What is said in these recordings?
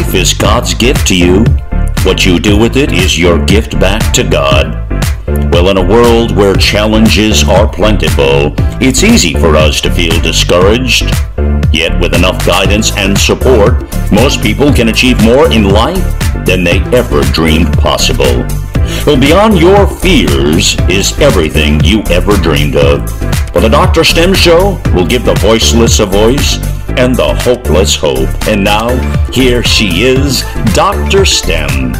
Life is God's gift to you. What you do with it is your gift back to God. Well, in a world where challenges are plentiful, it's easy for us to feel discouraged. Yet with enough guidance and support, most people can achieve more in life than they ever dreamed possible. Well, beyond your fears is everything you ever dreamed of. For the DrStem Show, we'll give the voiceless a voice and the hopeless hope. And now, here she is, DrStem.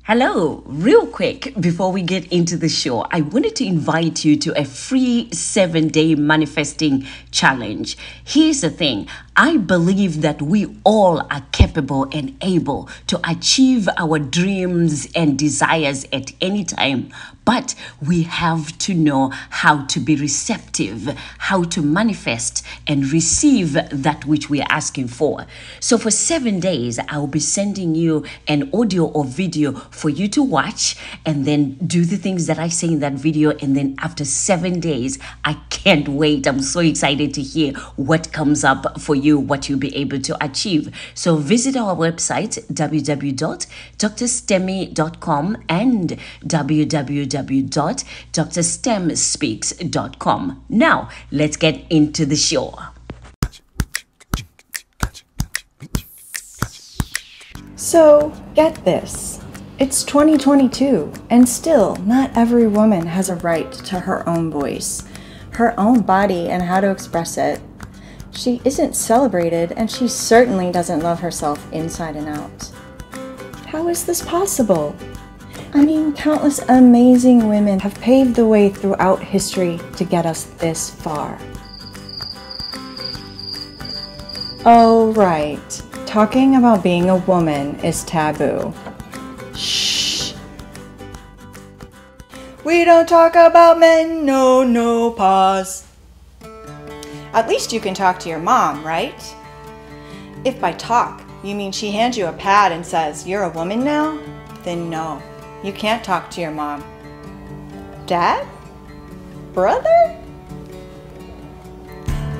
Hello, real quick, before we get into the show, I wanted to invite you to a free 7-day manifesting challenge. Here's the thing. I believe that we all are capable and able to achieve our dreams and desires at any time, but we have to know how to be receptive, how to manifest and receive that which we are asking for. So for 7 days, I'll be sending you an audio or video for you to watch and then do the things that I say in that video. And then after 7 days, I can't wait. I'm so excited to hear what comes up for you, what you'll be able to achieve. So visit our website, www.drstemy.com and www.drstemspeaks.com. Now, let's get into the show. So, get this. It's 2022, and still, not every woman has a right to her own voice, her own body, and how to express it. She isn't celebrated, and she certainly doesn't love herself inside and out. How is this possible? I mean, countless amazing women have paved the way throughout history to get us this far. Oh, right. Talking about being a woman is taboo. Shh. We don't talk about men, no, pause. At least you can talk to your mom, right? If by talk you mean she hands you a pad and says, "You're a woman now," then no, you can't talk to your mom. Dad? Brother?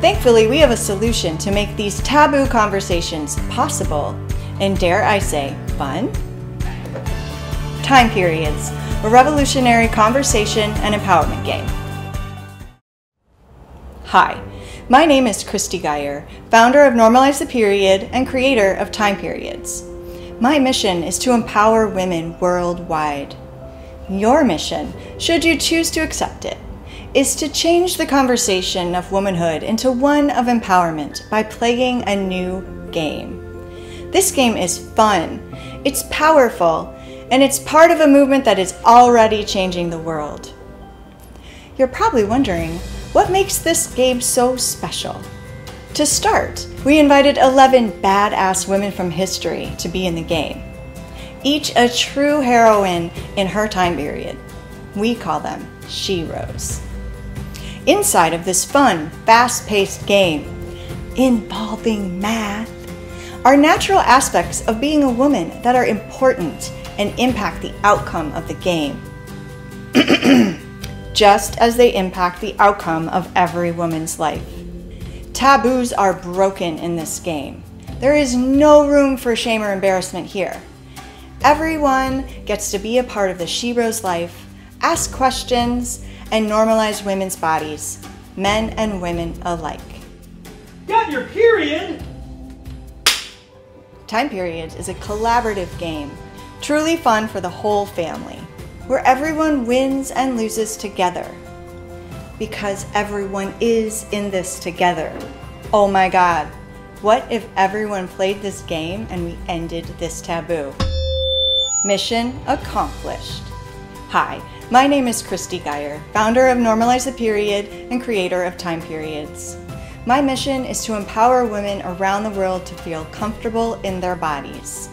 Thankfully, we have a solution to make these taboo conversations possible, and dare I say, fun? Time Periods, a revolutionary conversation and empowerment game. Hi, my name is Christy Guyer, founder of Normalize the Period and creator of Time Periods. My mission is to empower women worldwide. Your mission, should you choose to accept it, is to change the conversation of womanhood into one of empowerment by playing a new game. This game is fun, it's powerful, and it's part of a movement that is already changing the world. You're probably wondering, what makes this game so special? To start, we invited 11 badass women from history to be in the game, each a true heroine in her time period. We call them sheroes. Inside of this fun, fast-paced game, involving math, are natural aspects of being a woman that are important and impact the outcome of the game, just as they impact the outcome of every woman's life. Taboos are broken in this game. There is no room for shame or embarrassment here. Everyone gets to be a part of the shero's life, ask questions, and normalize women's bodies, men and women alike. Got your period? Time Periods is a collaborative game, truly fun for the whole family, where everyone wins and loses together. Because everyone is in this together. Oh my God, what if everyone played this game and we ended this taboo? Mission accomplished. Hi, my name is Christy Guyer, founder of Normalize the Period and creator of Time Periods. My mission is to empower women around the world to feel comfortable in their bodies.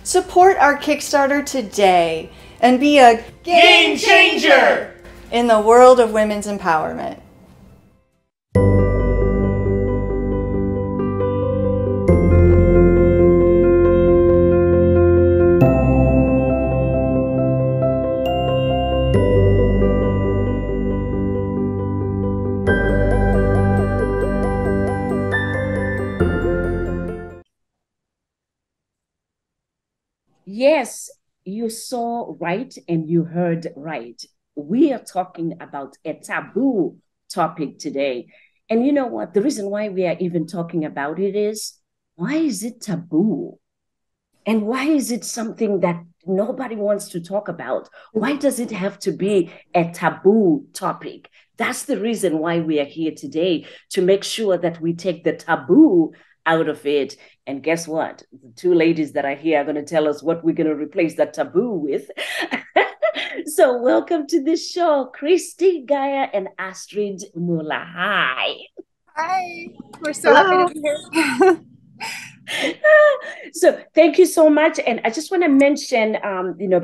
Support our Kickstarter today and be a Game changer in the world of women's empowerment. Yes, you saw right and you heard right. We are talking about a taboo topic today. And you know what? The reason why we are even talking about it is, why is it taboo? And why is it something that nobody wants to talk about? Why does it have to be a taboo topic? That's the reason why we are here today, to make sure that we take the taboo out of it. And guess what? The two ladies that are here are going to tell us what we're going to replace that taboo with. So, welcome to the show, Christy Guyer and Astrid Mueller. Hi. Hi, we're so happy to be here. So thank you so much. And I just want to mention,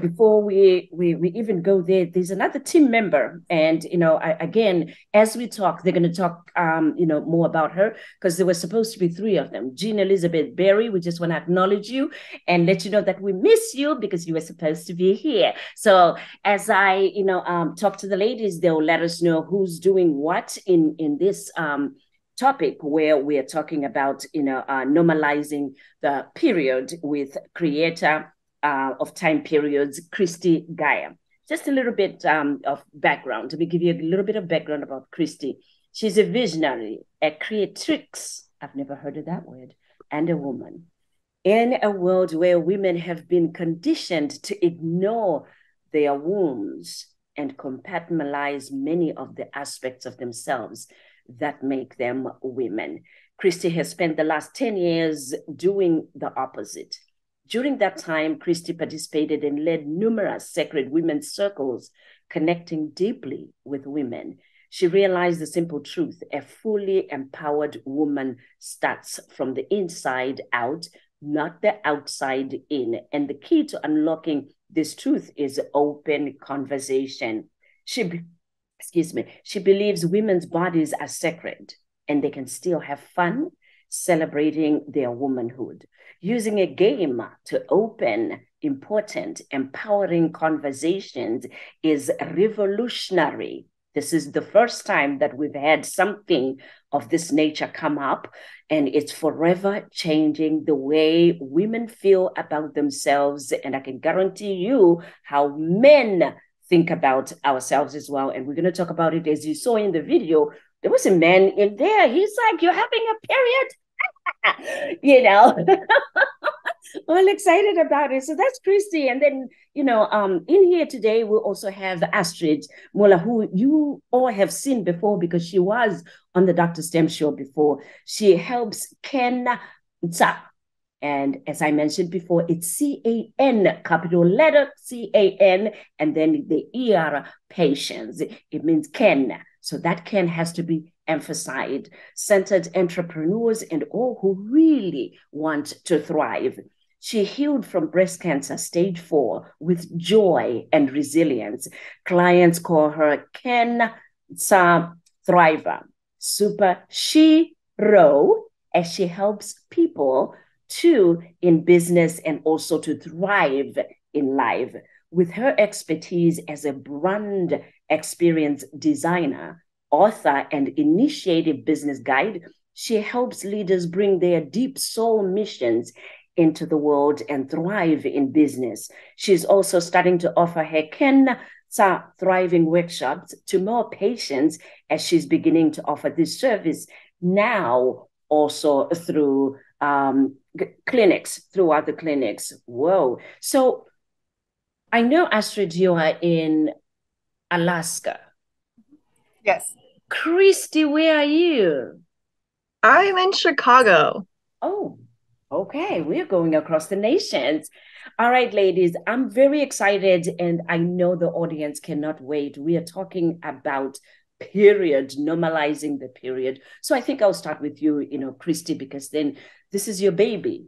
before we even go there, there's another team member. And, again, as we talk, they're going to talk, more about her, because there were supposed to be three of them. Jean Elizabeth Berry, we just want to acknowledge you and let you know that we miss you because you were supposed to be here. So as I, talk to the ladies, they'll let us know who's doing what in this topic, where we're talking about normalizing the period with creator of time periods, Christy Guyer. Just a little bit of background. Let me give you a little bit of background about Christy. She's a visionary, a creatrix, I've never heard of that word, and a woman. In a world where women have been conditioned to ignore their wombs and compartmentalize many of the aspects of themselves that make them women. Christy has spent the last 10 years doing the opposite. During that time, Christy participated and led numerous sacred women's circles, connecting deeply with women. She realized the simple truth: a fully empowered woman starts from the inside out, not the outside in. And the key to unlocking this truth is open conversation. She believes women's bodies are sacred and they can still have fun celebrating their womanhood. Using a game to open important, empowering conversations is revolutionary. This is the first time that we've had something of this nature come up, and it's forever changing the way women feel about themselves. And I can guarantee you how men think about ourselves as well. And we're going to talk about it. As you saw in the video, there was a man in there. He's like, "You're having a period?" All excited about it. So that's Christy. And then, in here today, we'll also have Astrid Mueller, who you all have seen before because she was on the DrStem show before. She helps Ken. And as I mentioned before, it's C-A-N, capital letter C-A-N, and then the E-R, patience. It means Ken. So that Ken has to be emphasized. Centered entrepreneurs and all who really want to thrive. She healed from breast cancer stage 4 with joy and resilience. Clients call her Ken Thriver, super hero, as she helps people in business and also to thrive in life. With her expertise as a brand experience designer, author, and initiative business guide, she helps leaders bring their deep soul missions into the world and thrive in business. She's also starting to offer her Ken Thriving workshops to more patients, as she's beginning to offer this service now also through throughout the clinics. Whoa. So I know, Astrid, you are in Alaska. Yes. Christy, where are you? I'm in Chicago. Oh, okay. We're going across the nations. All right, ladies, I'm very excited, and I know the audience cannot wait. We are talking about period, normalizing the period. So I think I'll start with you, Christy, because then this is your baby.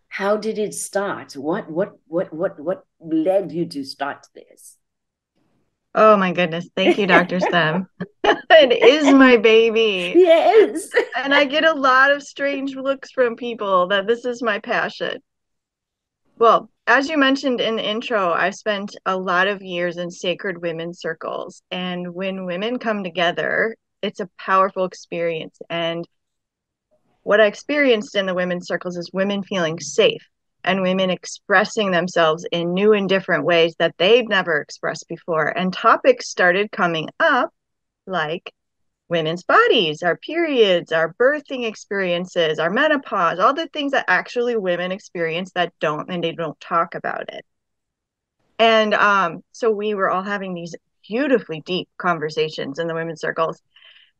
How did it start? What led you to start this? Oh my goodness. Thank you, DrStem. It is my baby. Yes. And I get a lot of strange looks from people that this is my passion. Well, as you mentioned in the intro, I've spent a lot of years in sacred women's circles. And when women come together, it's a powerful experience. And what I experienced in the women's circles is women feeling safe, and women expressing themselves in new and different ways that they've never expressed before. And topics started coming up like women's bodies, our periods, our birthing experiences, our menopause, all the things that actually women experience that they don't talk about it. And so we were all having these beautifully deep conversations in the women's circles.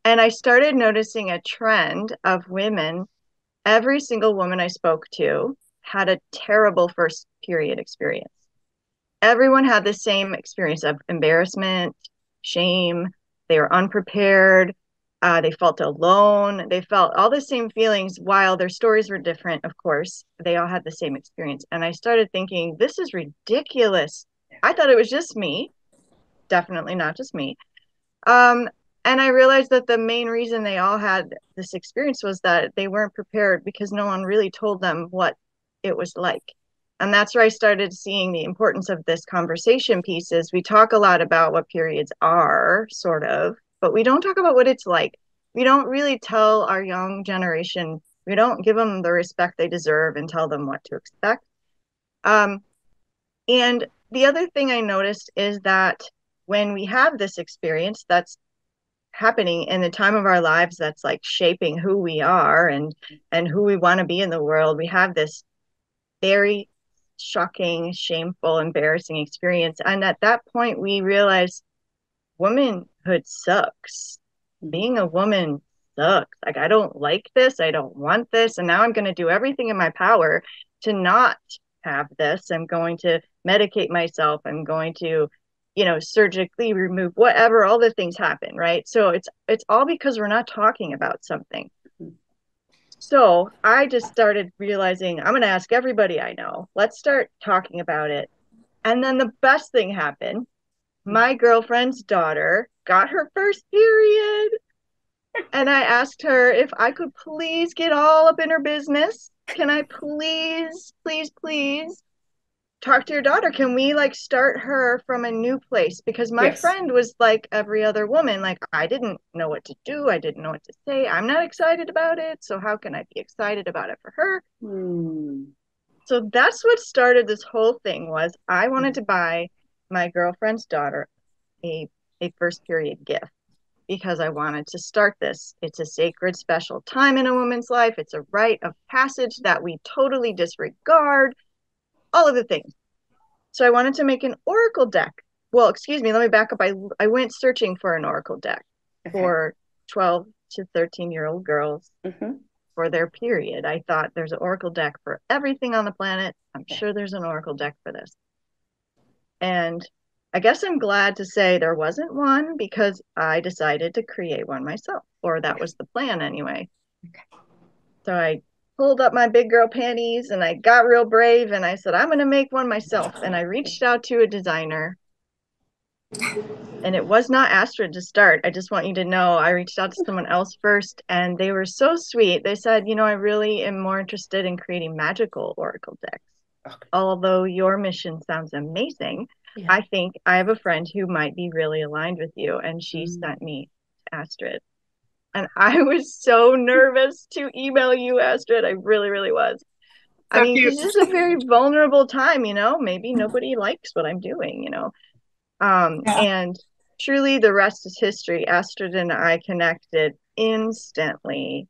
And I started noticing a trend of women. Every single woman I spoke to had a terrible first period experience. Everyone had the same experience of embarrassment, shame. They were unprepared. They felt alone. They felt all the same feelings. While their stories were different, of course, they all had the same experience. And I started thinking, this is ridiculous. I thought it was just me. Definitely not just me. And I realized that the main reason they all had this experience was that they weren't prepared because no one really told them what it was like. And that's where I started seeing the importance of this conversation piece. Is we talk a lot about what periods are, sort of, but we don't talk about what it's like. We don't really tell our young generation, we don't give them the respect they deserve and tell them what to expect. And the other thing I noticed is that when we have this experience that's happening in the time of our lives, that's like shaping who we are and who we want to be in the world, we have this very shocking, shameful, embarrassing experience. And at that point, we realize womanhood sucks. Being a woman sucks. Like, I don't like this. I don't want this. And now I'm going to do everything in my power to not have this. I'm going to medicate myself. I'm going to, surgically remove whatever, all the things happen, right? So it's all because we're not talking about something. So I just started realizing, I'm going to ask everybody I know. Let's start talking about it. And then the best thing happened. My girlfriend's daughter got her first period. And I asked her if I could please get all up in her business. Can I please talk to your daughter? Can we start her from a new place? Because my friend was like every other woman. Like, I didn't know what to do. I didn't know what to say. I'm not excited about it. So how can I be excited about it for her? So that's what started this whole thing. Was I wanted to buy my girlfriend's daughter a first period gift because I wanted to start this. It's a sacred, special time in a woman's life. It's a rite of passage that we totally disregard. All of the things. So I wanted to make an oracle deck. Well, excuse me, let me back up. I went searching for an oracle deck for 12 to 13-year-old girls for their period. I thought there's an oracle deck for everything on the planet. I'm sure there's an oracle deck for this. And I guess I'm glad to say there wasn't one because I decided to create one myself, or that was the plan anyway. So I pulled up my big girl panties and I got real brave and I said, I'm going to make one myself. And I reached out to a designer, and it was not Astrid to start. I just want you to know I reached out to someone else first, and they were so sweet. They said, I really am more interested in creating magical oracle decks. Although your mission sounds amazing, I think I have a friend who might be really aligned with you. And she sent me to Astrid. And I was so nervous to email you, Astrid. I really, really was. I mean, this is a very vulnerable time, maybe nobody likes what I'm doing, and truly the rest is history. Astrid and I connected instantly.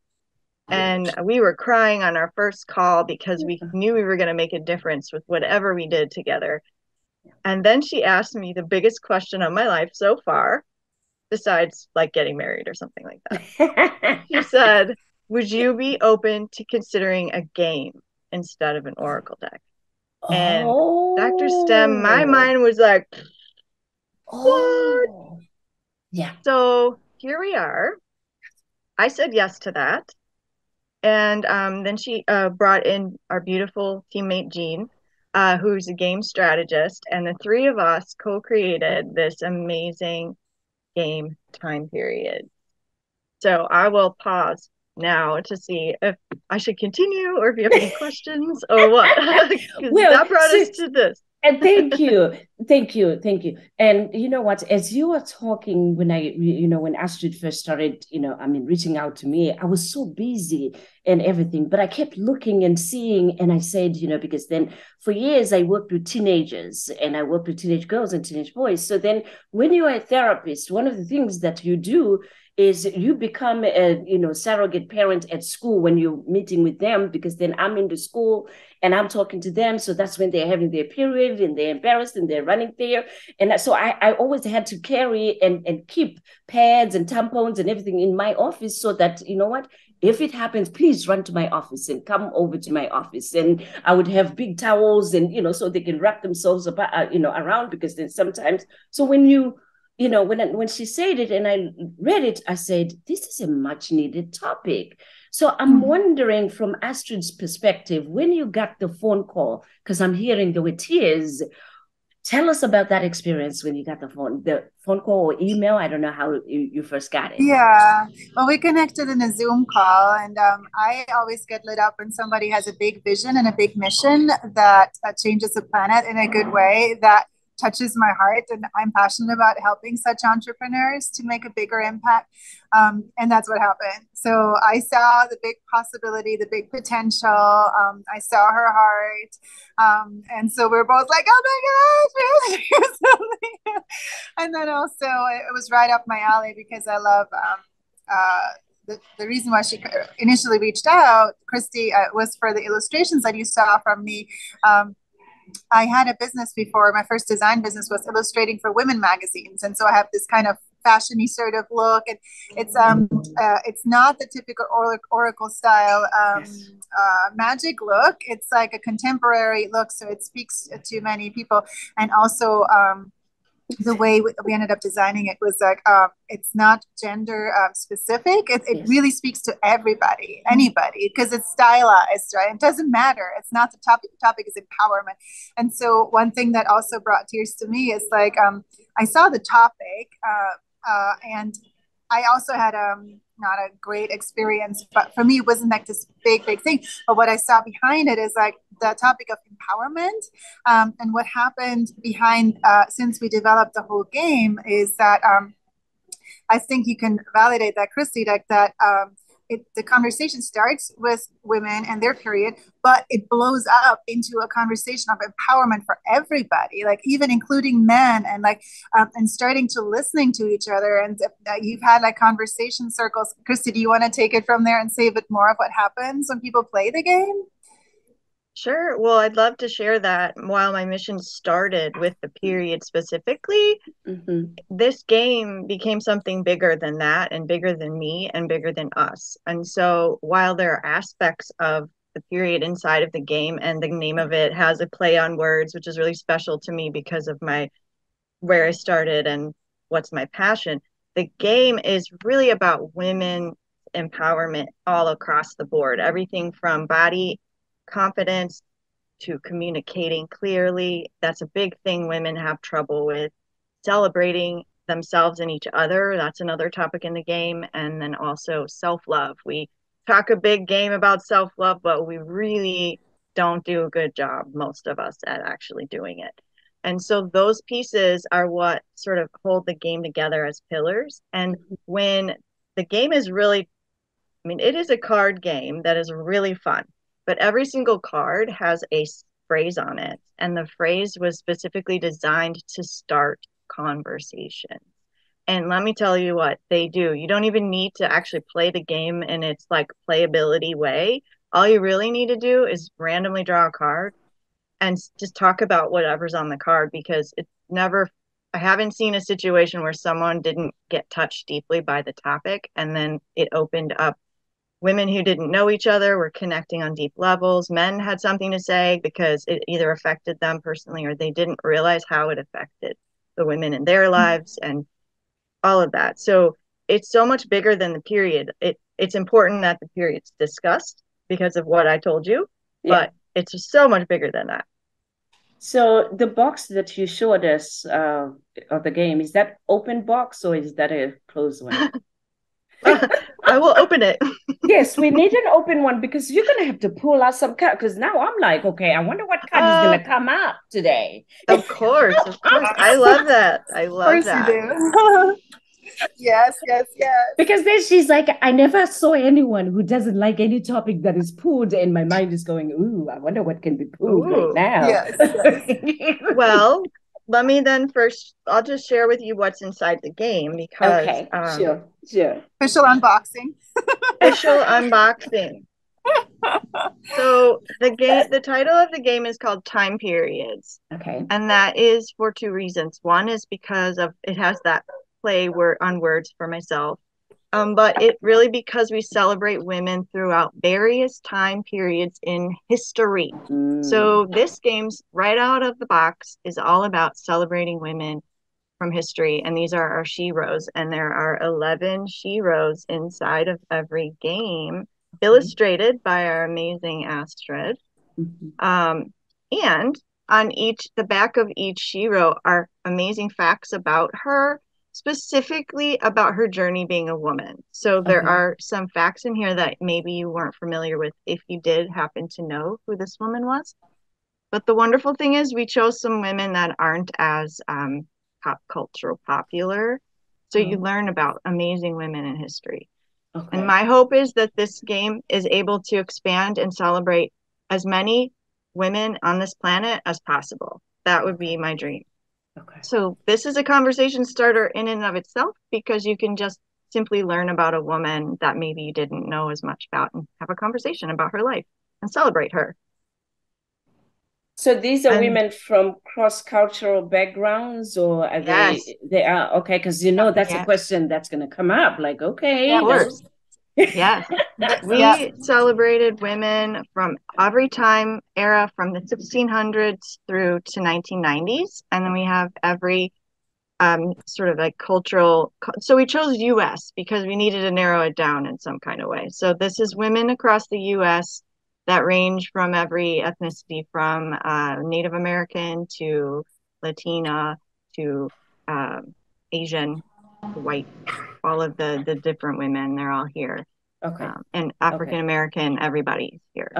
And we were crying on our first call because we knew we were going to make a difference with whatever we did together. And then she asked me the biggest question of my life so far, besides getting married or something like that. She said, would you be open to considering a game instead of an oracle deck? And DrStem, my mind was like, what? Yeah. So here we are. I said yes to that. And then she brought in our beautiful teammate, Jean, who's a game strategist. And the three of us co-created this amazing game time period. So I will pause now to see if I should continue or if you have any questions or what. That brought us to this. And thank you. Thank you, thank you. And you know what? As you were talking, when Astrid first started, reaching out to me, I was so busy and everything, but I kept looking and seeing, and I said, because then for years I worked with teenagers and I worked with teenage girls and teenage boys. So then, when you are a therapist, one of the things that you do is you become a surrogate parent at school when you're meeting with them, because then I'm in the school and I'm talking to them. So that's when they're having their period and they're embarrassed and they're running there. And so I always had to carry and keep pads and tampons and everything in my office, so that, if it happens, please run to my office and come over to my office. And I would have big towels and, so they can wrap themselves up, around, because then sometimes, so when she said it and I read it, I said, this is a much needed topic. So I'm wondering, from Astrid's perspective, when you got the phone call, because I'm hearing there were tears, tell us about that experience when you got the phone call or email. I don't know how you first got it. Yeah, well, we connected in a Zoom call, and I always get lit up when somebody has a big vision and a big mission that changes the planet in a good way, that touches my heart. And I'm passionate about helping such entrepreneurs to make a bigger impact. And that's what happened. So I saw the big possibility, the big potential. I saw her heart. And so we're both like, oh my gosh, here's something. And then also it was right up my alley, because I love the reason why she initially reached out, Christy, was for the illustrations that you saw from me. I had a business before. My first design business was illustrating for women magazines, and so I have this kind of fashiony sort of look, and it's not the typical oracle style magic look. It's like a contemporary look, so it speaks to many people. And also the way we ended up designing it was like, it's not gender specific. It really speaks to everybody, anybody, because it's stylized, right? It doesn't matter. It's not the topic. The topic is empowerment. And so one thing that also brought tears to me is like, I saw the topic and I also had not a great experience, but for me, it wasn't like this big thing. But what I saw behind it is like the topic of empowerment. And what happened behind, since we developed the whole game, is that I think you can validate that, Christy, like that the conversation starts with women and their period, but it blows up into a conversation of empowerment for everybody, like even including men, and like and starting to listening to each other. And you've had like conversation circles. Christy, do you want to take it from there and say a bit more of what happens when people play the game? Sure. Well, I'd love to share that. While my mission started with the period specifically, this game became something bigger than that, and bigger than me, and bigger than us. And so while there are aspects of the period inside of the game, and the name of it has a play on words, which is really special to me because of where I started and what's my passion, the game is really about women empowerment all across the board. Everything from body confidence to communicating clearly. That's a big thing women have trouble with. Celebrating themselves and each other, that's another topic in the game. And then also self-love. We talk a big game about self-love, but we really don't do a good job, most of us, at actually doing it. And so those pieces are what sort of hold the game together as pillars. And when the game is really, it is a card game that is really fun. But every single card has a phrase on it. And the phrase was specifically designed to start conversation. And let me tell you what they do. You don't even need to actually play the game in its like playability way. All you really need to do is randomly draw a card and just talk about whatever's on the card, because I haven't seen a situation where someone didn't get touched deeply by the topic, and then it opened up. Women who didn't know each other were connecting on deep levels. Men had something to say because it either affected them personally, or they didn't realize how it affected the women in their lives, and all of that. So it's so much bigger than the period. It's important that the period's discussed because of what I told you, but it's so much bigger than that. So the box that you showed us of the game, is that open box or is that a closed one? I will open it. Yes, we need an open one because you're going to have to pull out some card. Because now I'm like, okay, I wonder what card is going to come up today. Of course. I love that. I love that. Of course you do. Yes. Because then she's like, I never saw anyone who doesn't like any topic that is pulled, and my mind is going, ooh, I wonder what can be pulled right now. Yes. Well, let me then first, I'll just share with you what's inside the game because okay, sure. Official unboxing. Official unboxing. So the title of the game is called Time Periods. Okay. And that is for two reasons. One is because it has that play on words for myself. But it really because we celebrate women throughout various time periods in history. So this game's right out of the box is all about celebrating women from history. And these are our sheroes. And there are 11 sheroes inside of every game, illustrated by our amazing Astrid. And on the back of each shero are amazing facts about her, specifically about her journey being a woman. So there are some facts in here that maybe you weren't familiar with if you did happen to know who this woman was. But the wonderful thing is we chose some women that aren't as pop cultural popular. So you learn about amazing women in history. And my hope is that this game is able to expand and celebrate as many women on this planet as possible. That would be my dream. So this is a conversation starter in and of itself because you can just simply learn about a woman that maybe you didn't know as much about and have a conversation about her life and celebrate her. So these are women from cross-cultural backgrounds, or are they are okay? Because that's a question that's going to come up. Like, okay, of course. Yes, we celebrated women from every time era from the 1600s through to 1990s, and then we have every sort of like cultural. So we chose U.S. because we needed to narrow it down in some kind of way. So this is women across the U.S. that range from every ethnicity, from Native American to Latina to Asian to white. All of the different women, they're all here. And African American, everybody's here.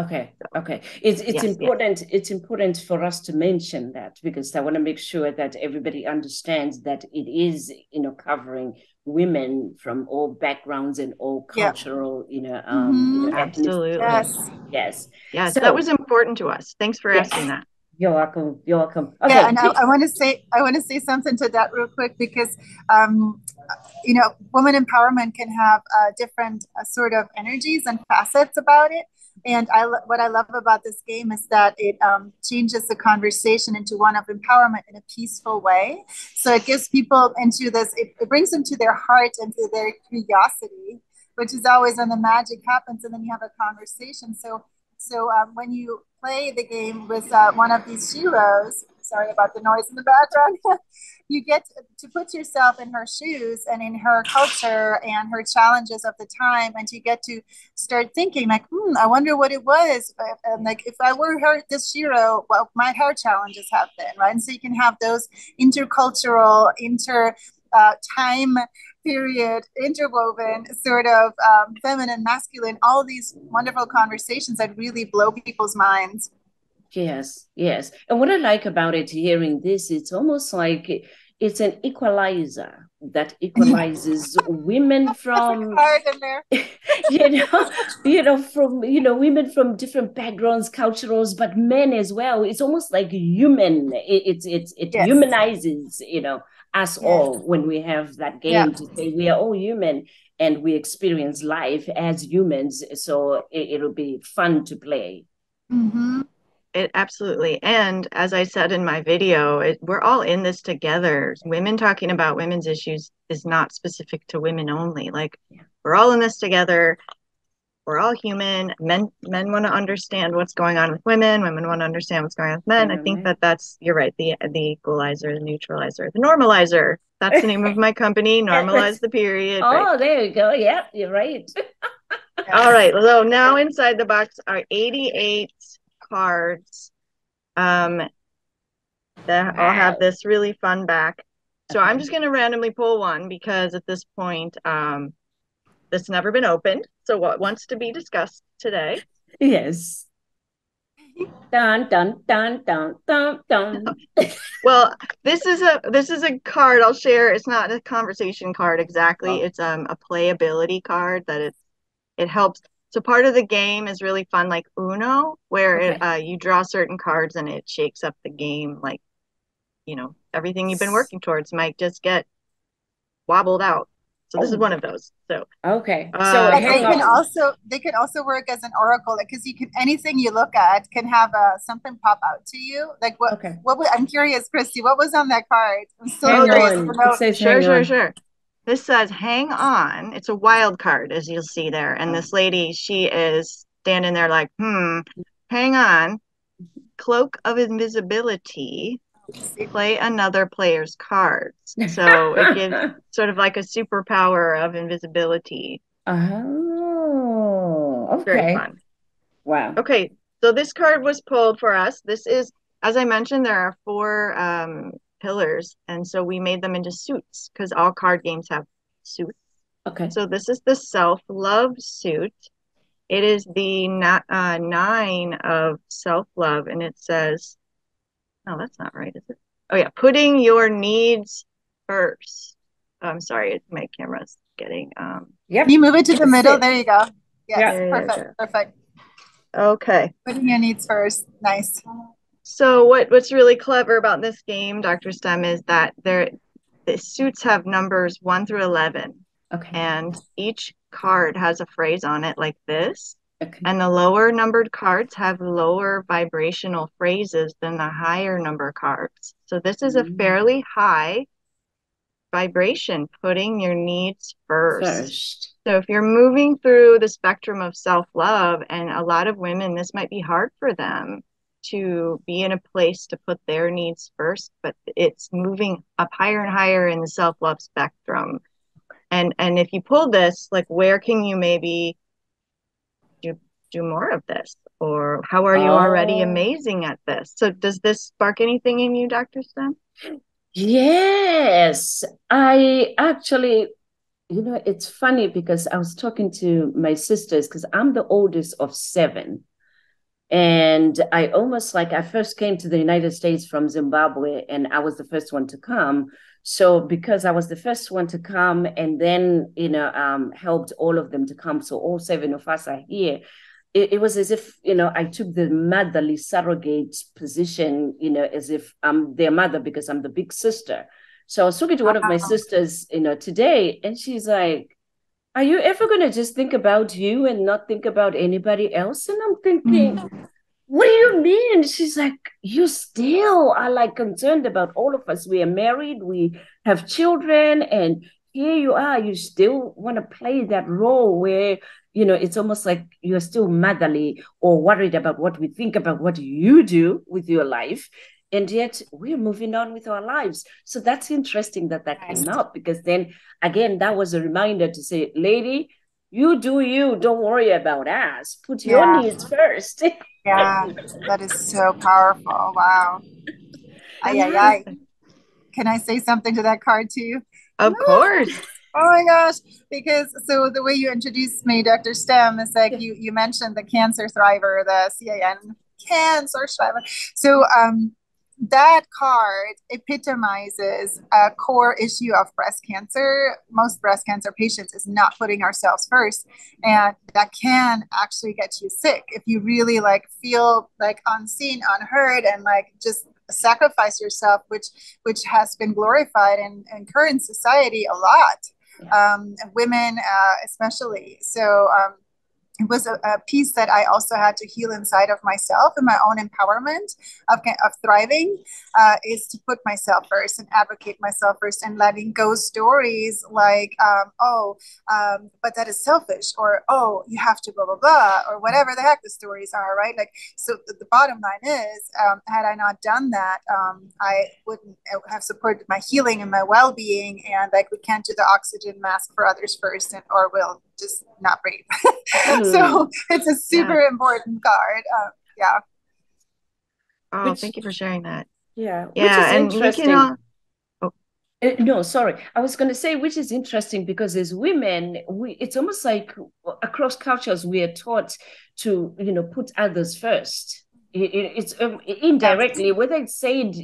It's important. It's important for us to mention that because I want to make sure that everybody understands that it is, covering women from all backgrounds and all cultural, absolutely. Yes. So, that was important to us. Thanks for asking that. You're welcome. Okay. Yeah, and I want to say something to that real quick because, woman empowerment can have different sort of energies and facets about it. And what I love about this game is that it changes the conversation into one of empowerment in a peaceful way. So it gives people into this, it brings them to their heart and to their curiosity, which is always when the magic happens, and then you have a conversation. So when you play the game with one of these sheroes, sorry about the noise in the background, you get to put yourself in her shoes and in her culture and her challenges of the time, and you get to start thinking like, I wonder what it was, and like if I were this shero, what might her challenges have been, right? And so you can have those intercultural, time period, interwoven sort of feminine, masculine, all these wonderful conversations that really blow people's minds. Yes. And what I like about it, hearing this, it's almost like it's an equalizer that equalizes women from, women from different backgrounds, cultures, but men as well. It's almost like human. It humanizes, us all when we have that game to say we are all human and we experience life as humans. So it'll be fun to play. It absolutely. And as I said in my video, we're all in this together. Women talking about women's issues is not specific to women only. Like we're all in this together. We're all human. Men want to understand what's going on with women. Women want to understand what's going on with men. I think that's, you're right. The equalizer, the neutralizer, the normalizer. That's the name of my company. Normalize the period. Oh, there you go. Yep, you're right. All right. So now inside the box are 88 cards that all have this really fun back. So I'm just going to randomly pull one because at this point, That's never been opened. So what wants to be discussed today? Yes. Dun dun dun dun dun dun. Well, this is a card I'll share. It's not a conversation card exactly. Oh. It's a playability card that it helps. So part of the game is really fun, like Uno, where Okay. you draw certain cards and it shakes up the game. Like, everything you've been working towards might just get wobbled out. So this is one Oh, of those. So okay. So But hang on. they can also work as an oracle, because you can, anything you look at can have something pop out to you. Like Okay. I'm curious, Christy, what was on that card? I'm still Hang curious to on. It know. says sure, hang sure, on. sure. This says hang on. It's a wild card, as you'll see there. And this lady, she is standing there like, hang on. Cloak of invisibility. Play another player's cards. So it gives sort of like a superpower of invisibility. Oh, Very okay. fun. Wow. Okay, so this card was pulled for us. This is, as I mentioned, there are 4 pillars, and so we made them into suits because all card games have suits. Okay. So this is the self-love suit. It is the 9 of self-love, and it says, no, that's not right, is it? Oh yeah, putting your needs first. I'm sorry, my camera's getting Yep. Can you move it to the middle? Sit. There you go. Yes, Yeah. perfect, perfect. Okay. Putting your needs first. Nice. So what's really clever about this game, DrStem, is that the suits have numbers 1 through 11, Okay. and each card has a phrase on it like this. Okay. And the lower numbered cards have lower vibrational phrases than the higher number cards. So this is a fairly high vibration, putting your needs first. So if you're moving through the spectrum of self-love, and a lot of women, this might be hard for them to be in a place to put their needs first, but it's moving up higher and higher in the self-love spectrum. And if you pull this, like, where can you maybe do more of this? Or how are you already amazing at this? So does this spark anything in you, DrStem? Yes, I actually, it's funny because I was talking to my sisters because I'm the oldest of 7. And I first came to the United States from Zimbabwe, and I was the first one to come. So because I was the first one to come, and then, helped all of them to come. So all 7 of us are here. It was as if, I took the motherly surrogate position, as if I'm their mother because I'm the big sister. So I was talking to one of my sisters, today, and she's like, are you ever going to just think about you and not think about anybody else? And I'm thinking, what do you mean? She's like, you still are like concerned about all of us. We are married, we have children, and here you are, you still want to play that role where, it's almost like you're still motherly or worried about what we think about what you do with your life. And yet we're moving on with our lives. So that's interesting that came up, because then again, that was a reminder to say, lady, you do you, don't worry about us. Put your needs first. Yeah, that is so powerful. Wow. Can I say something to that card too? Of course. Oh my gosh. Because so the way you introduced me, DrStem, is like you mentioned the cancer thriver, the CAN cancer thriver. So that card epitomizes a core issue of breast cancer. Most breast cancer patients is not putting ourselves first, and that can actually get you sick if you really like feel like unseen, unheard, and like just sacrifice yourself, which has been glorified in current society a lot, women especially. So it was a piece that I also had to heal inside of myself, and my own empowerment of thriving is to put myself first and advocate myself first, and letting go stories like, but that is selfish, or, oh, you have to blah, blah, blah, or whatever the heck the stories are, right? Like, so the bottom line is, had I not done that, I wouldn't have supported my healing and my well-being, and like, we can't do the oxygen mask for others first, or we'll just not breathe. So it's a super important card. Oh, thank you for sharing that. Yeah, yeah, which is interesting. No, sorry. I was going to say, which is interesting because as women, it's almost like across cultures, we are taught to, put others first. It's indirectly, whether it's said,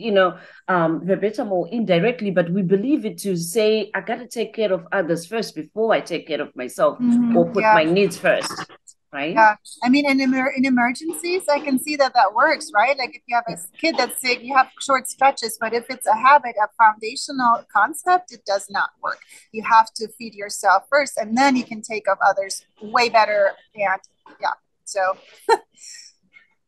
verbatim or indirectly, but we believe it to say, I got to take care of others first before I take care of myself or put my needs first. Right? Yeah, I mean, in emergencies, I can see that works, right? Like if you have a kid that's sick, you have short stretches, but if it's a habit, a foundational concept, it does not work. You have to feed yourself first, and then you can take of others way better. And yeah, so.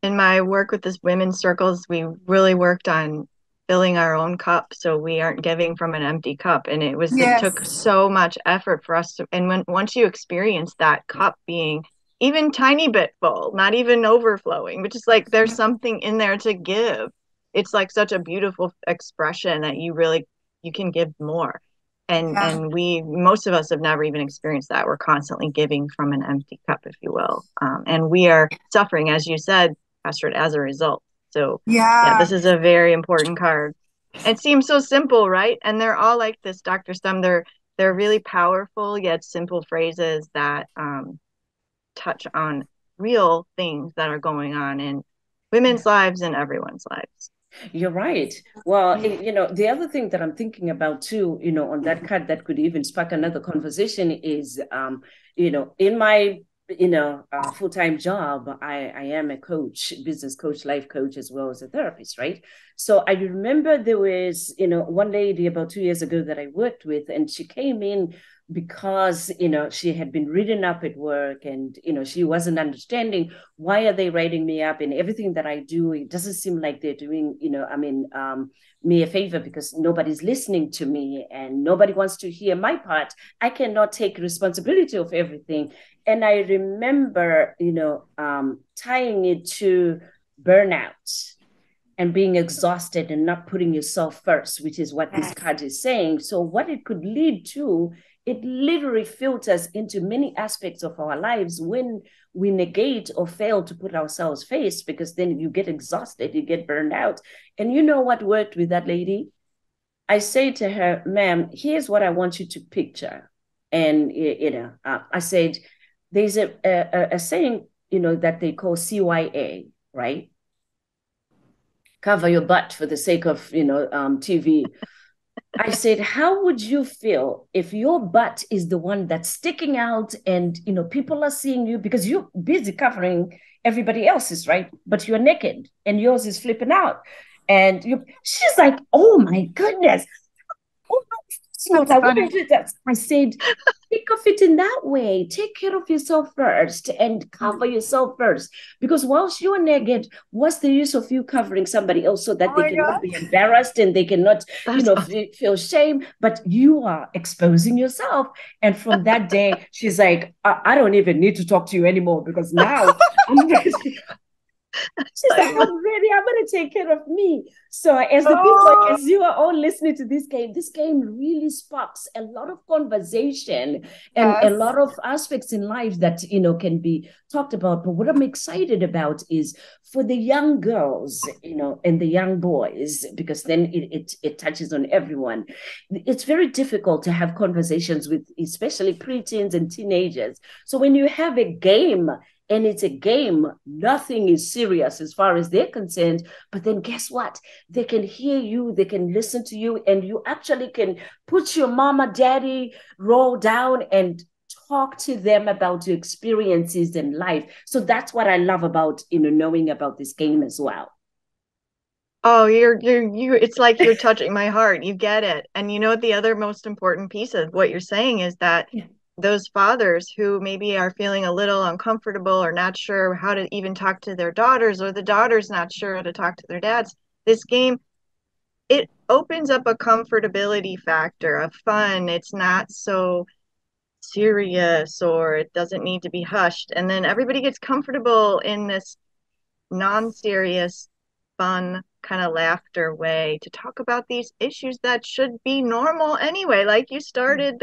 In my work with this women's circles, we really worked on filling our own cup so we aren't giving from an empty cup. And it took so much effort for us to, and once you experience that cup being even tiny bit full, not even overflowing, which is like there's something in there to give. It's like such a beautiful expression that you can give more. And most of us have never even experienced that. We're constantly giving from an empty cup, if you will. And we are suffering, as you said, Astrid, as a result. So this is a very important card. It seems so simple, right? And they're all like this, DrStem. They're really powerful yet simple phrases that touch on real things that are going on in women's lives and everyone's lives. You're right. Well, the other thing that I'm thinking about too, on that card that could even spark another conversation is, in my, full-time job, I am a coach, business coach, life coach, as well as a therapist, right? So I remember there was, one lady about 2 years ago that I worked with, and she came in because she had been written up at work, and she wasn't understanding why are they writing me up, and everything that I do, it doesn't seem like they're doing me a favor because nobody's listening to me and nobody wants to hear my part. I cannot take responsibility of everything. And I remember tying it to burnout and being exhausted and not putting yourself first, which is what this card is saying. So what it could lead to, it literally filters into many aspects of our lives when we negate or fail to put ourselves first, because then you get exhausted, you get burned out. And you know what worked with that lady? I say to her, ma'am, here's what I want you to picture. And, I said, there's a saying, that they call CYA, right? Cover your butt for the sake of, TV. I said, how would you feel if your butt is the one that's sticking out and, people are seeing you because you're busy covering everybody else's, right? But you're naked and yours is flipping out. And she's like, oh my goodness. Oh my goodness. I said, think of it in that way. Take care of yourself first and cover yourself first. Because whilst you're naked, what's the use of you covering somebody else so that they cannot be embarrassed and they cannot, feel shame? But you are exposing yourself. And from that day, she's like, I don't even need to talk to you anymore because now I'm ready. She's like, I'm ready. I'm going to take care of me. So as you are all listening to this game really sparks a lot of conversation and a lot of aspects in life that, can be talked about. But what I'm excited about is for the young girls, and the young boys, because then it touches on everyone. It's very difficult to have conversations with especially preteens and teenagers. So when you have a game, and it's a game, nothing is serious as far as they're concerned. But then guess what? They can hear you, they can listen to you, and you actually can put your mama, daddy, roll down and talk to them about your experiences in life. So that's what I love about, knowing about this game as well. Oh, it's like you're touching my heart. You get it. And the other most important piece of what you're saying is that those fathers who maybe are feeling a little uncomfortable or not sure how to even talk to their daughters, or the daughters not sure how to talk to their dads, this game, it opens up a comfortability factor, a fun. It's not so serious, or it doesn't need to be hushed. And then everybody gets comfortable in this non-serious, fun kind of laughter way to talk about these issues that should be normal anyway. Like you started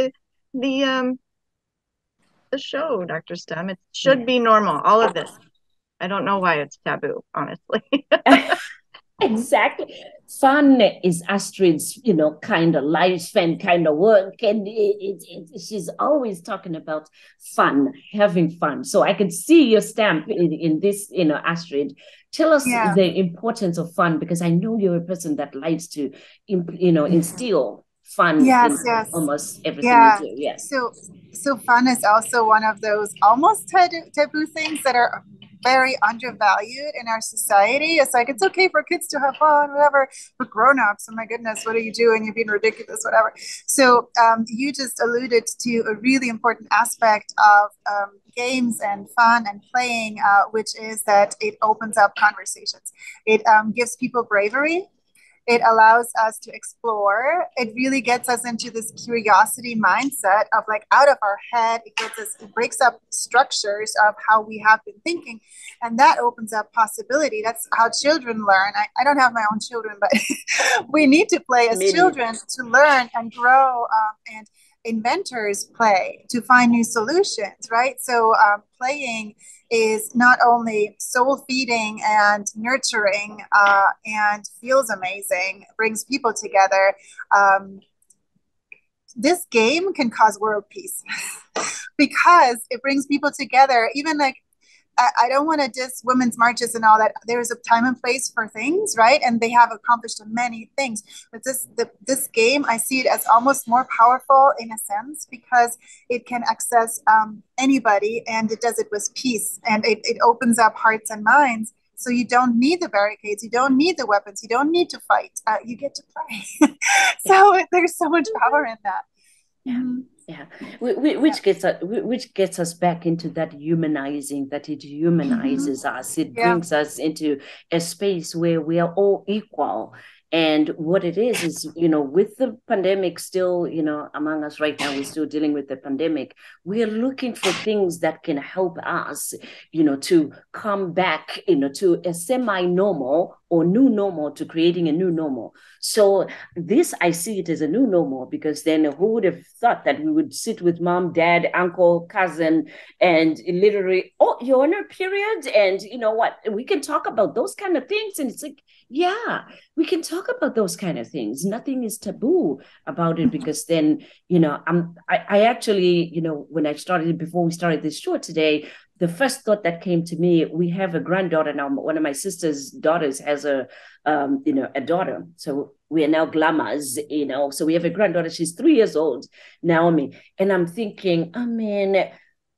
the show, DrStem. It should be normal, all of this. I don't know why it's taboo, honestly. Exactly. Fun is Astrid's, kind of lifespan kind of work. And she's always talking about fun, having fun. So I can see your stamp in this, Astrid. Tell us the importance of fun, because I know you're a person that likes to, instill fun in almost everything you do. Yeah. So fun is also one of those almost taboo things that are very undervalued in our society. It's like, it's okay for kids to have fun, whatever, but grown-ups, oh my goodness, what are you doing? You're being ridiculous, whatever. So you just alluded to a really important aspect of games and fun and playing, which is that it opens up conversations. It gives people bravery. It allows us to explore. It really gets us into this curiosity mindset of like out of our head. It breaks up structures of how we have been thinking. And that opens up possibility. That's how children learn. I don't have my own children, but we need to play as children to learn and grow. And inventors play to find new solutions, right? So playing is not only soul feeding and nurturing and feels amazing, brings people together. This game can cause world peace because it brings people together. Even like, I don't want to diss women's marches and all that. There's a time and place for things, right? And they have accomplished many things. But this game, I see it as almost more powerful in a sense because it can access anybody, and it does it with peace, and it opens up hearts and minds. So you don't need the barricades, you don't need the weapons, you don't need to fight. You get to play. So there's so much power in that. Yeah. Yeah, which gets us back into that humanizing, that it humanizes us. It brings us into a space where we are all equal. And what it is, with the pandemic still, among us right now, we're still dealing with the pandemic. We are looking for things that can help us, to come back, to a semi-normal or new normal, to creating a new normal. So this, I see it as a new normal, because then who would have thought that we would sit with mom, dad, uncle, cousin, and literally, oh, you're on your period, and you know what? We can talk about those kind of things. And it's like, yeah, we can talk about those kind of things. Nothing is taboo about it, because then, I actually, when before we started this show today, the first thought that came to me, we have a granddaughter now. One of my sister's daughters has a daughter. So we are now glamours, so we have a granddaughter. She's 3 years old, Naomi. And I'm thinking, I mean,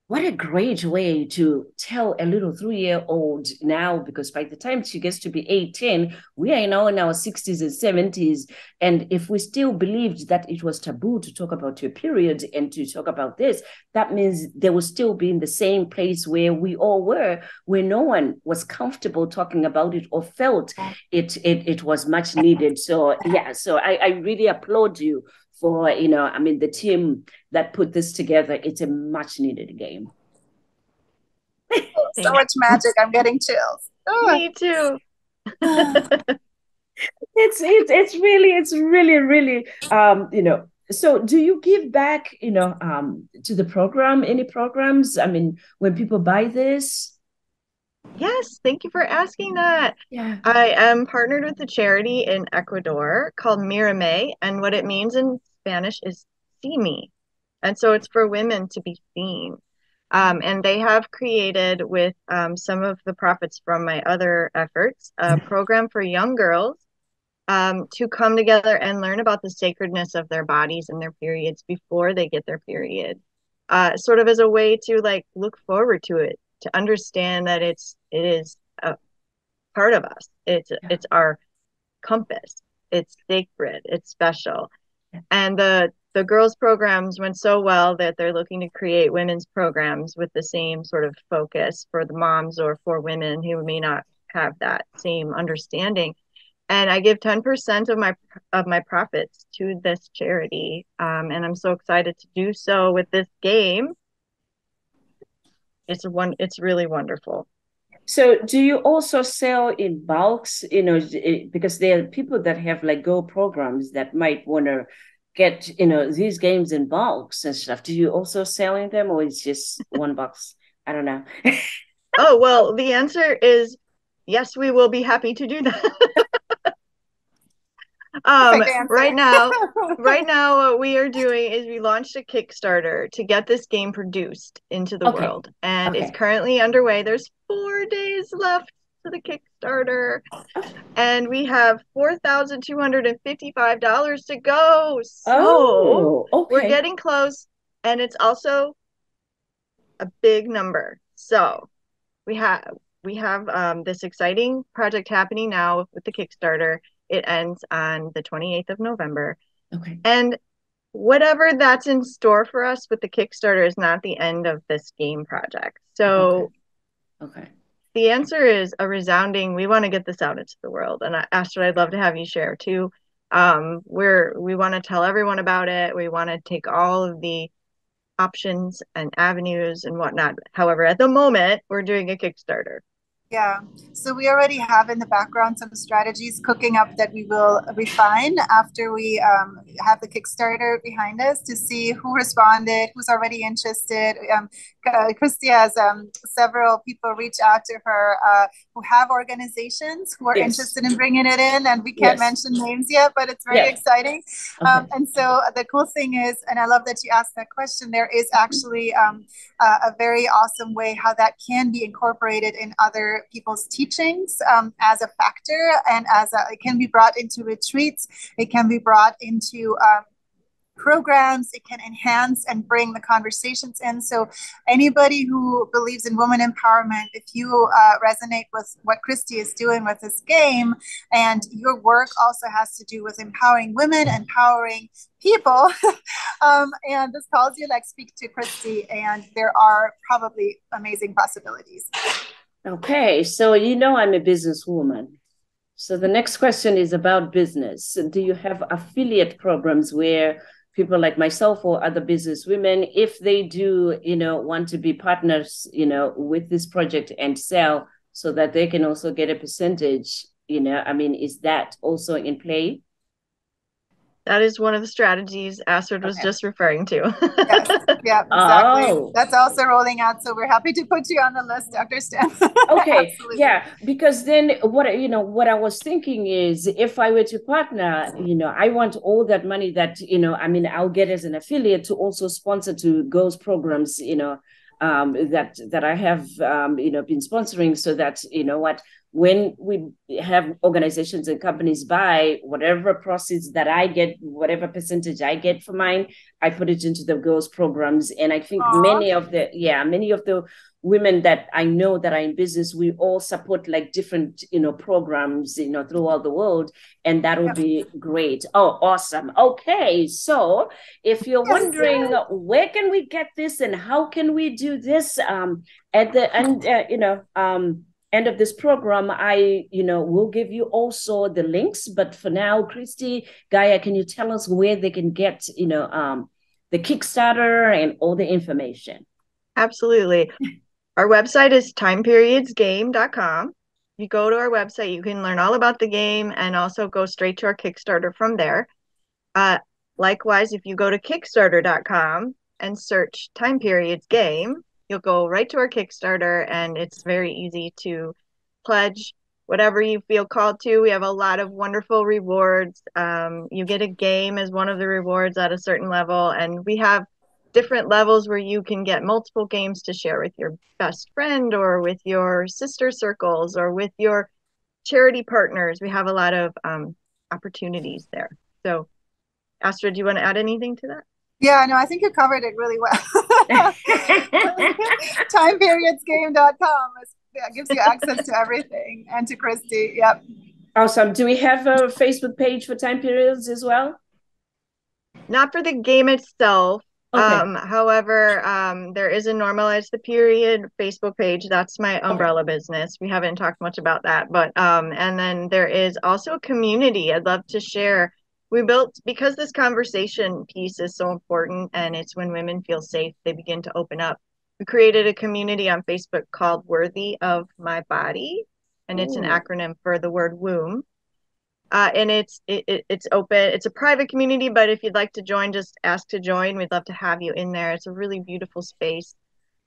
what a great way to tell a little 3-year-old now, because by the time she gets to be 18, we are now in our 60s and 70s. And if we still believed that it was taboo to talk about your period and to talk about this, that means they will still be in the same place where we all were, where no one was comfortable talking about it or felt it was much needed. So, yeah, so I really applaud you for, the team that put this together. It's a much needed game. So much magic. I'm getting chills. Oh. Me too. It's really, so do you give back, to the program, any programs? I mean, when people buy this? Yes, thank you for asking that. Yeah. I am partnered with a charity in Ecuador called Mirame, and what it means in Spanish is see me. And so it's for women to be seen. And they have created with some of the profits from my other efforts, a program for young girls to come together and learn about the sacredness of their bodies and their periods before they get their period, sort of as a way to like look forward to it, to understand that it is a part of us. It's our compass. It's sacred. It's special. And the girls' programs went so well that they're looking to create women's programs with the same sort of focus for the moms or for women who may not have that same understanding. And I give 10% of my profits to this charity. And I'm so excited to do so with this game. It's really wonderful. So do you also sell in bulks, because there are people that have like Go programs that might want to get, these games in bulks and stuff. Do you also selling them, or it's just one box? I don't know. Oh, well, the answer is yes, we will be happy to do that. Right now, what we are doing is we launched a Kickstarter to get this game produced into the world, and it's currently underway. There's 4 days left to the Kickstarter, and we have $4,255 to go. So we're getting close, and it's also a big number. So we have this exciting project happening now with the Kickstarter. It ends on the 28th of November. And whatever that's in store for us with the Kickstarter is not the end of this game project. So the answer is a resounding, we want to get this out into the world. And Astrid, I'd love to have you share too. We want to tell everyone about it. We want to take all of the options and avenues and whatnot. However, at the moment, we're doing a Kickstarter. Yeah, so we already have in the background some strategies cooking up that we will refine after we have the Kickstarter behind us to see who responded, who's already interested. Christy has several people reach out to her who have organizations who are interested in bringing it in, and we can't mention names yet, but it's very exciting. And so the cool thing is, and I love that you asked that question, there is actually a very awesome way how that can be incorporated in other people's teachings as a factor, and it can be brought into retreats, it can be brought into programs, it can enhance and bring the conversations in. So anybody who believes in woman empowerment, if you resonate with what Christy is doing with this game, and your work also has to do with empowering women, empowering people, and this calls you, like, speak to Christy, and there are probably amazing possibilities. Okay, so I'm a businesswoman. So the next question is about business. Do you have affiliate programs where people like myself or other business women, if they do, want to be partners, with this project and sell so that they can also get a percentage, is that also in play? That is one of the strategies Astrid was just referring to. Yes, yeah, exactly. That's also rolling out. So we're happy to put you on the list, DrStem. Okay, yeah, because then what I was thinking is, if I were to partner, I want all that money that, I'll get as an affiliate to also sponsor to girls programs, that I have, been sponsoring, so that, when we have organizations and companies buy, whatever proceeds that I get, whatever percentage I get for mine, I put it into the girls programs. And I think many of the women that I know that are in business, we all support like different, programs, throughout the world. And that would be great. Oh, awesome. Okay. So if you're wondering, where can we get this and how can we do this, at the end, end of this program, I will give you also the links. But for now, Christy Guyer, can you tell us where they can get the Kickstarter and all the information? Absolutely. Our website is timeperiodsgame.com. You go to our website, you can learn all about the game and also go straight to our Kickstarter from there. Likewise, if you go to kickstarter.com and search Time Periods Game, you'll go right to our Kickstarter, and it's very easy to pledge whatever you feel called to. We have a lot of wonderful rewards. You get a game as one of the rewards at a certain level, and we have different levels where you can get multiple games to share with your best friend or with your sister circles or with your charity partners. We have a lot of opportunities there. So, Astrid, do you want to add anything to that? Yeah, no, I think you covered it really well. Timeperiodsgame.com gives you access to everything, and to Christy. Yep. Awesome. Do we have a Facebook page for Time Periods as well? Not for the game itself. However, there is a Normalize the Period Facebook page. That's my umbrella business. We haven't talked much about that, but and then there is also a community I'd love to share. We built, because this conversation piece is so important, and it's when women feel safe, they begin to open up. We created a community on Facebook called Worthy of My Body, and it's an acronym for the word womb. And it's open. It's a private community, but if you'd like to join, just ask to join. We'd love to have you in there. It's a really beautiful space.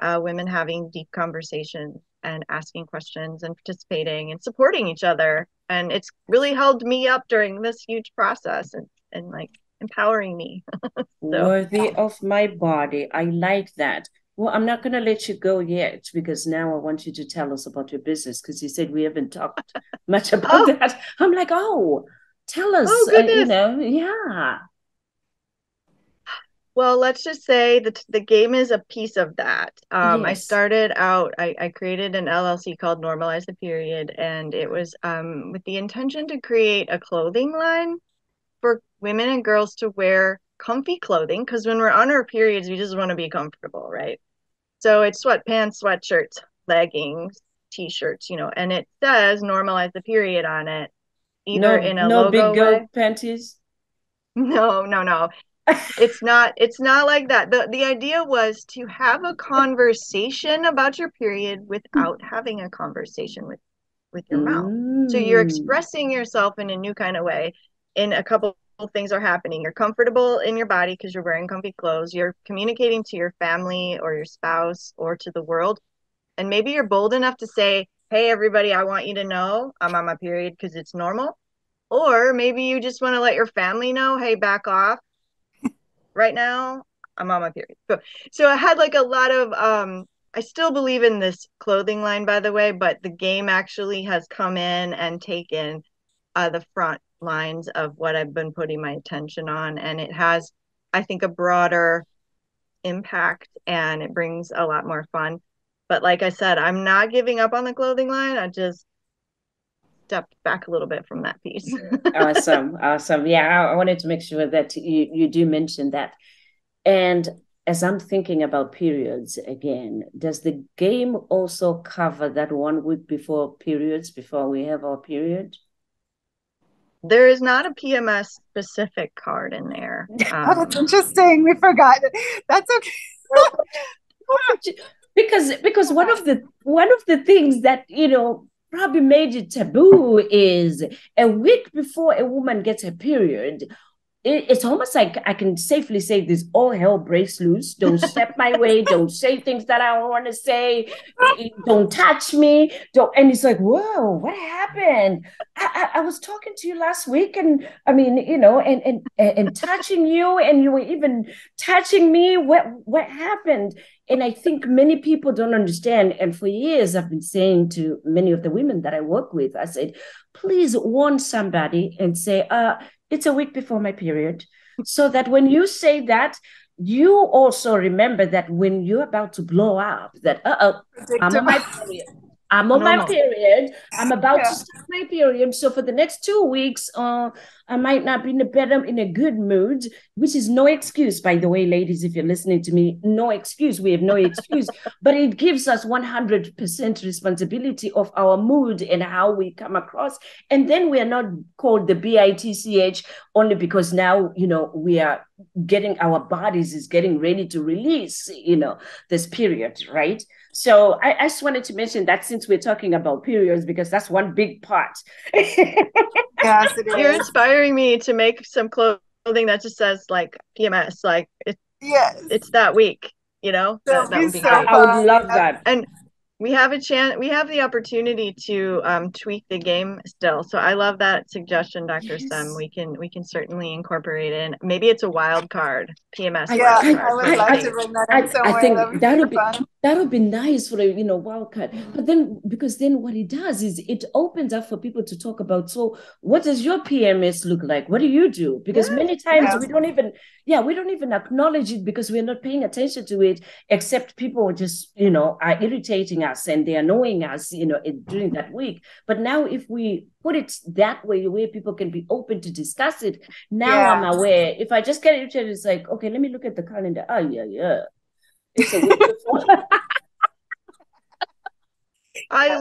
Women having deep conversations and asking questions and participating and supporting each other. And it's really held me up during this huge process and like empowering me. So. Worthy of my body. I like that. Well, I'm not going to let you go yet because now I want you to tell us about your business because you said we haven't talked much about that. I'm like, oh, tell us, yeah. Well, let's just say that the game is a piece of that. Yes. I started out, I created an LLC called Normalize the Period, and it was with the intention to create a clothing line for women and girls to wear comfy clothing, because when we're on our periods, we just want to be comfortable, right? So it's sweatpants, sweatshirts, leggings, t-shirts, and it says Normalize the Period on it, either in a logo big girl way. panties. No. It's not like that. The idea was to have a conversation about your period without having a conversation with your mouth. So you're expressing yourself in a new kind of way. In a couple of things are happening. You're comfortable in your body because you're wearing comfy clothes. You're communicating to your family or your spouse or to the world. And maybe you're bold enough to say, hey, everybody, I want you to know I'm on my period because it's normal. Or maybe you just want to let your family know, hey, back off. Right now, I'm on my period. So I had like a lot of, I still believe in this clothing line, by the way, but the game actually has come in and taken the front lines of what I've been putting my attention on. And it has, I think, a broader impact and it brings a lot more fun. But like I said, I'm not giving up on the clothing line. I just stepped back a little bit from that piece. Awesome. Yeah, I wanted to make sure that you do mention that. And as I'm thinking about periods again, does the game also cover that 1 week before periods, before we have our period? There is not a PMS specific card in there. Oh, that's interesting. We forgot. That's okay. because one of the things that probably made it taboo is a week before a woman gets her period. It's almost like I can safely say this: all hell breaks loose. Don't step my way. Don't say things that I don't want to say. Don't touch me. And it's like, whoa, what happened? I was talking to you last week, and I mean, and touching you, and you were even touching me. What happened? And I think many people don't understand. And for years, I've been saying to many of the women that I work with, I said, please warn somebody and say, it's a week before my period. So that when you say that, you also remember that when you're about to blow up, that, I'm on my period. I'm on my period. I'm about to start my period. So for the next 2 weeks, I might not be in a good mood, which is no excuse, by the way, ladies, if you're listening to me, no excuse. We have no excuse, but it gives us 100% responsibility of our mood and how we come across. And then we are not called the BITCH only because now, we are our bodies is getting ready to release, this period, right? So I just wanted to mention that since we're talking about periods, because that's one big part. Yes, it is. You're inspiring me to make some clothing that just says like PMS, like it's that week, that would be great. I would love that. And we have the opportunity to tweak the game still. So I love that suggestion, DrStem. We can certainly incorporate in. Maybe it's a wild card, PMS. Yeah, wild card. I would love to bring that in somewhere. I think that would be nice for a wild card. But then because then what it does is it opens up for people to talk about. So what does your PMS look like? What do you do? Because many times we don't even acknowledge it because we're not paying attention to it, except people just are irritating us and they're annoying us during that week. But now if we put it that way where people can be open to discuss it, I'm aware. If I just get irritated, it's like, okay, let me look at the calendar. Oh yeah, it's a week before. I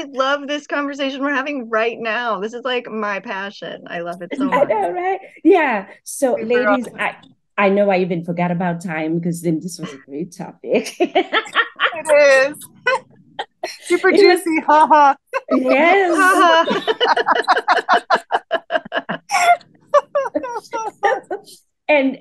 love this conversation we're having right now. This is like my passion. I love it so much. I know, right? Yeah. So ladies, I know I even forgot about time because then this was a great topic. It is. Super juicy, haha. Yes. And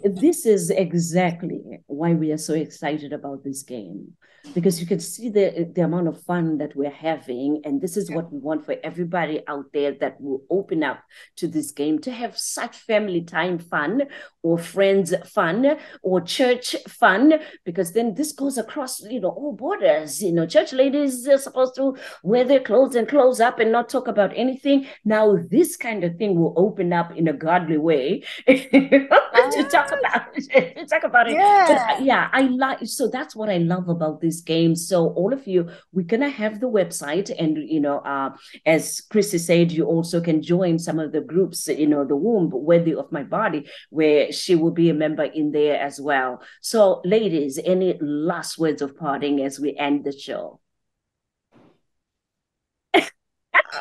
this is exactly why we are so excited about this game. because you can see the amount of fun that we're having. And this is what we want for everybody out there that will open up to this game, to have such family time fun, or friends fun, or church fun, because then this goes across, all borders. Church ladies are supposed to wear their clothes and close up and not talk about anything. Now this kind of thing will open up in a godly way to talk about it. Yeah. I like, so that's what I love about this game. So all of you, we're gonna have the website, and as Christy said, you also can join some of the groups, the womb worthy of my body, where she will be a member in there as well. So ladies, any last words of parting as we end the show?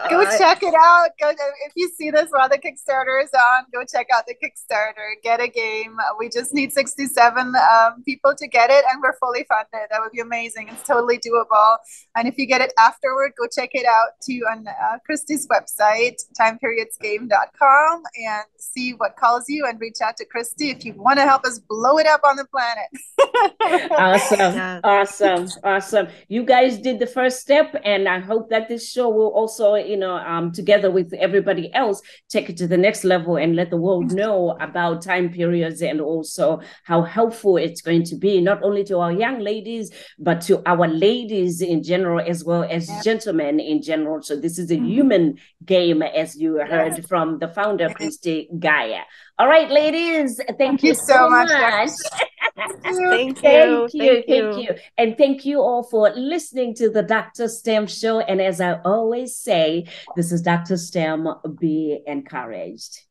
Go check it out. If you see this while the Kickstarter is on, go check out the Kickstarter. Get a game. We just need 67 people to get it, and we're fully funded. That would be amazing. It's totally doable. And if you get it afterward, go check it out on Christy's website, timeperiodsgame.com, and see what calls you, and reach out to Christy if you want to help us blow it up on the planet. Awesome. You guys did the first step, and I hope that this show will also, together with everybody else, take it to the next level and let the world know about time periods, and also how helpful it's going to be, not only to our young ladies, but to our ladies in general, as well as gentlemen in general. So this is a human game, as you heard from the founder, Christy Guyer. All right, ladies, thank you so much. Thank you. And thank you all for listening to the DrStem show. And as I always say, this is DrStem. Be encouraged.